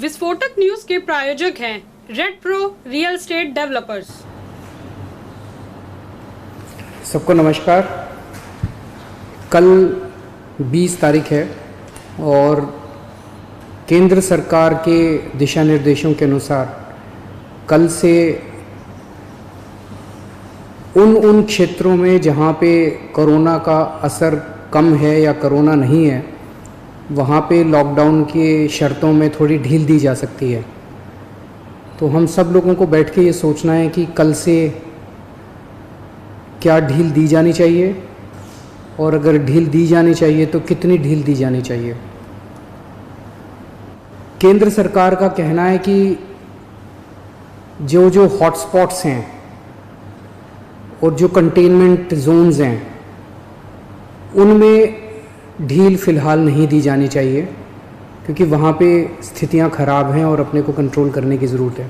विस्फोटक न्यूज के प्रायोजक हैं red pro real estate developers. सबको नमस्कार। कल 20 तारीख है और केंद्र सरकार के दिशा निर्देशों के अनुसार कल से उन क्षेत्रों में जहाँ पे कोरोना का असर कम है या कोरोना नहीं है वहाँ पे लॉकडाउन के शर्तों में थोड़ी ढील दी जा सकती है। तो हम सब लोगों को बैठ के ये सोचना है कि कल से क्या ढील दी जानी चाहिए और अगर ढील दी जानी चाहिए तो कितनी ढील दी जानी चाहिए। केंद्र सरकार का कहना है कि जो हॉटस्पॉट्स हैं और जो कंटेनमेंट जोन्स हैं उनमें ढील फ़िलहाल नहीं दी जानी चाहिए क्योंकि वहाँ पे स्थितियाँ ख़राब हैं और अपने को कंट्रोल करने की ज़रूरत है।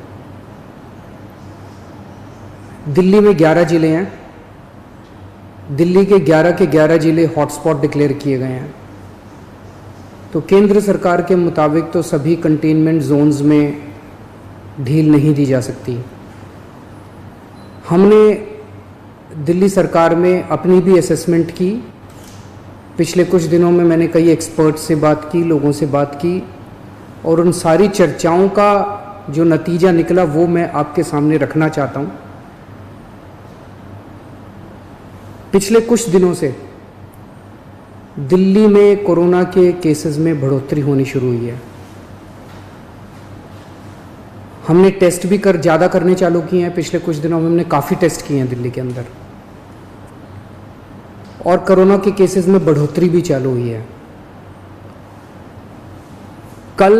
दिल्ली में 11 ज़िले हैं। दिल्ली के 11 ज़िले हॉटस्पॉट डिक्लेयर किए गए हैं। तो केंद्र सरकार के मुताबिक तो सभी कंटेनमेंट जोन्स में ढील नहीं दी जा सकती। हमने दिल्ली सरकार में अपनी भी असेसमेंट की। पिछले कुछ दिनों में मैंने कई एक्सपर्ट्स से बात की, लोगों से बात की और उन सारी चर्चाओं का जो नतीजा निकला वो मैं आपके सामने रखना चाहता हूँ। पिछले कुछ दिनों से दिल्ली में कोरोना के केसेस में बढ़ोतरी होनी शुरू हुई है। हमने टेस्ट भी ज़्यादा करने चालू किए हैं। पिछले कुछ दिनों में हमने काफ़ी टेस्ट किए हैं दिल्ली के अंदर और कोरोना के केसेस में बढ़ोतरी भी चालू हुई है। कल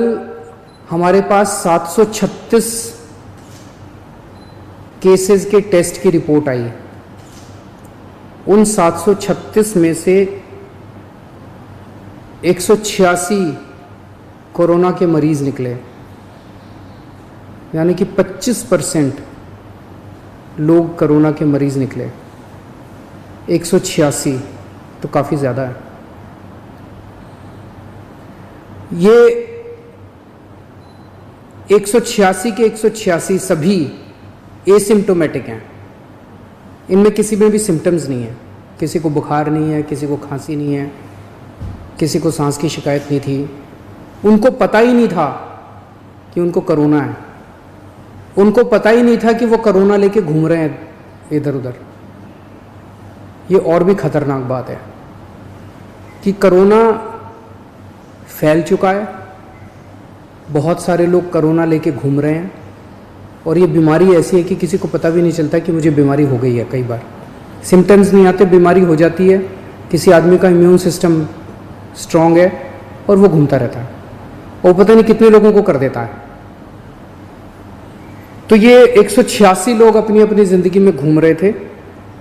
हमारे पास 736 केसेस के टेस्ट की रिपोर्ट आई। उन 736 में से 186 कोरोना के मरीज निकले, यानी कि 25% लोग कोरोना के मरीज निकले। 186 तो काफ़ी ज़्यादा है। ये 186 के 186 सभी एसिम्प्टोमेटिक हैं। इनमें किसी में भी सिम्टम्स नहीं है। किसी को बुखार नहीं है, किसी को खांसी नहीं है, किसी को सांस की शिकायत नहीं थी। उनको पता ही नहीं था कि उनको कोरोना है। उनको पता ही नहीं था कि वो कोरोना लेके घूम रहे हैं इधर उधर। ये और भी खतरनाक बात है कि कोरोना फैल चुका है। बहुत सारे लोग कोरोना लेके घूम रहे हैं और ये बीमारी ऐसी है कि किसी को पता भी नहीं चलता कि मुझे बीमारी हो गई है। कई बार सिम्टम्स नहीं आते, बीमारी हो जाती है। किसी आदमी का इम्यून सिस्टम स्ट्रांग है और वो घूमता रहता है और पता नहीं कितने लोगों को कर देता है। तो ये 186 लोग अपनी अपनी ज़िंदगी में घूम रहे थे।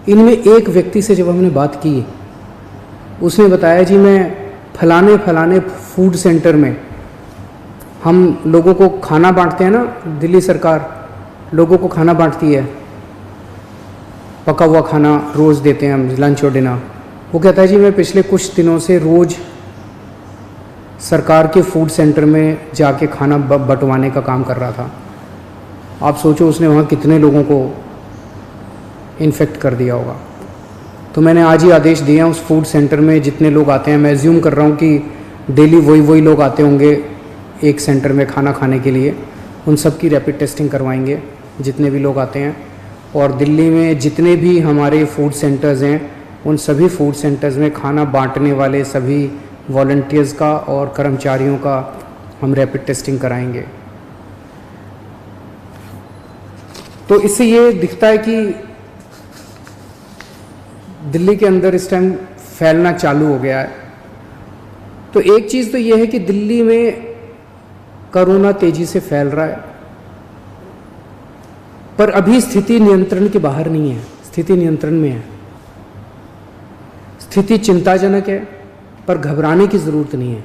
इनमें एक व्यक्ति से जब हमने बात की, उसने बताया जी मैं फलाने फूड सेंटर में, हम लोगों को खाना बांटते हैं ना, दिल्ली सरकार लोगों को खाना बांटती है, पका हुआ खाना रोज़ देते हैं हम, लंच और डिनर। वो कहता है जी मैं पिछले कुछ दिनों से रोज़ सरकार के फूड सेंटर में जाके खाना बंटवाने का काम कर रहा था। आप सोचो उसने वहाँ कितने लोगों को इन्फेक्ट कर दिया होगा। तो मैंने आज ही आदेश दिया उस फूड सेंटर में जितने लोग आते हैं, मैं एज्यूम कर रहा हूँ कि डेली वही लोग आते होंगे एक सेंटर में खाना खाने के लिए, उन सब की रैपिड टेस्टिंग करवाएंगे जितने भी लोग आते हैं। और दिल्ली में जितने भी हमारे फूड सेंटर्स हैं उन सभी फूड सेंटर्स में खाना बांटने वाले सभी वॉलंटियर्स का और कर्मचारियों का हम रैपिड टेस्टिंग कराएंगे। तो इससे ये दिखता है कि दिल्ली के अंदर इस टाइम फैलना चालू हो गया है। तो एक चीज़ तो ये है कि दिल्ली में कोरोना तेजी से फैल रहा है, पर अभी स्थिति नियंत्रण के बाहर नहीं है। स्थिति नियंत्रण में है। स्थिति चिंताजनक है, पर घबराने की ज़रूरत नहीं है।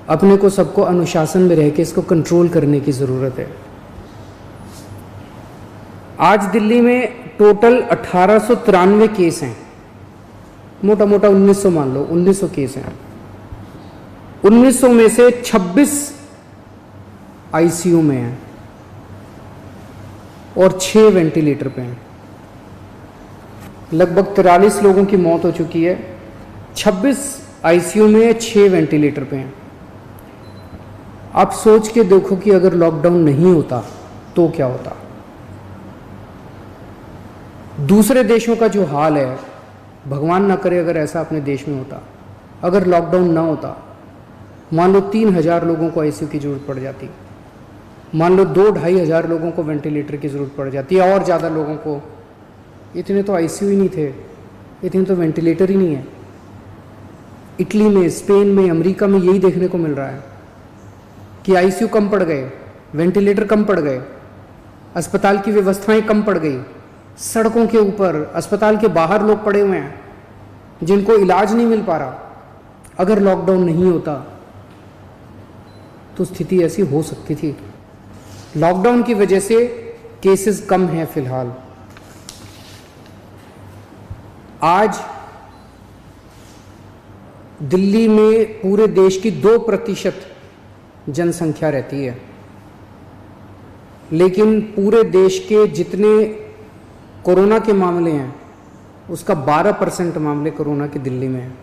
अपने को सबको अनुशासन में रह के इसको कंट्रोल करने की ज़रूरत है। आज दिल्ली में टोटल 1893 केस हैं। मोटा मोटा 1900 मान लो, 1900 केस हैं। 1900 में से 26 आईसीयू में हैं और 6 वेंटिलेटर पे हैं। लगभग 43 लोगों की मौत हो चुकी है, 26 आईसीयू में है, 6 वेंटिलेटर पे हैं। आप सोच के देखो कि अगर लॉकडाउन नहीं होता तो क्या होता। दूसरे देशों का जो हाल है, भगवान ना करे अगर ऐसा अपने देश में होता, अगर लॉकडाउन ना होता, मान लो 3,000 लोगों को आईसीयू की ज़रूरत पड़ जाती, मान लो 2-2.5 हज़ार लोगों को वेंटिलेटर की ज़रूरत पड़ जाती है, और ज़्यादा लोगों को। इतने तो आईसीयू ही नहीं थे, इतने तो वेंटिलेटर ही नहीं है। इटली में, स्पेन में, अमेरिका में यही देखने को मिल रहा है कि आईसीयू कम पड़ गए, वेंटिलेटर कम पड़ गए, अस्पताल की व्यवस्थाएं कम पड़ गई। सड़कों के ऊपर, अस्पताल के बाहर लोग पड़े हुए हैं जिनको इलाज नहीं मिल पा रहा। अगर लॉकडाउन नहीं होता तो स्थिति ऐसी हो सकती थी। लॉकडाउन की वजह से केसेस कम हैं फिलहाल। आज दिल्ली में पूरे देश की 2% जनसंख्या रहती है, लेकिन पूरे देश के जितने कोरोना के मामले हैं उसका 12% मामले कोरोना के दिल्ली में हैं।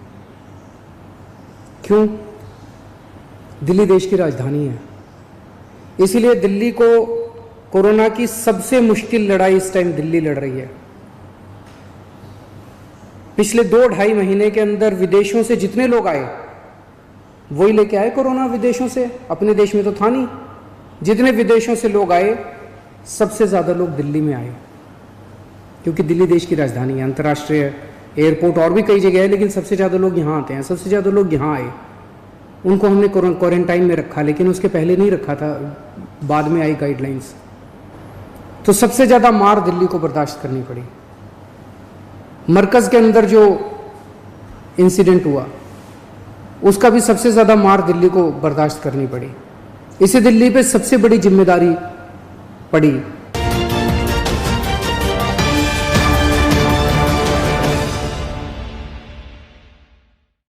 क्यों? दिल्ली देश की राजधानी है, इसीलिए दिल्ली को कोरोना की सबसे मुश्किल लड़ाई इस टाइम दिल्ली लड़ रही है। पिछले 2-2.5 महीने के अंदर विदेशों से जितने लोग आए वही लेके आए कोरोना विदेशों से, अपने देश में तो था नहीं। जितने विदेशों से लोग आए सबसे ज़्यादा लोग दिल्ली में आए, क्योंकि दिल्ली देश की राजधानी है, अंतर्राष्ट्रीय एयरपोर्ट और भी कई जगह है, लेकिन सबसे ज़्यादा लोग यहाँ आते हैं। सबसे ज़्यादा लोग यहाँ आए, उनको हमने क्वारंटाइन में रखा, लेकिन उसके पहले नहीं रखा था, बाद में आई गाइडलाइंस। तो सबसे ज़्यादा मार दिल्ली को बर्दाश्त करनी पड़ी। मरकज़ के अंदर जो इंसिडेंट हुआ उसका भी सबसे ज़्यादा मार दिल्ली को बर्दाश्त करनी पड़ी। इसे दिल्ली पे सबसे बड़ी जिम्मेदारी पड़ी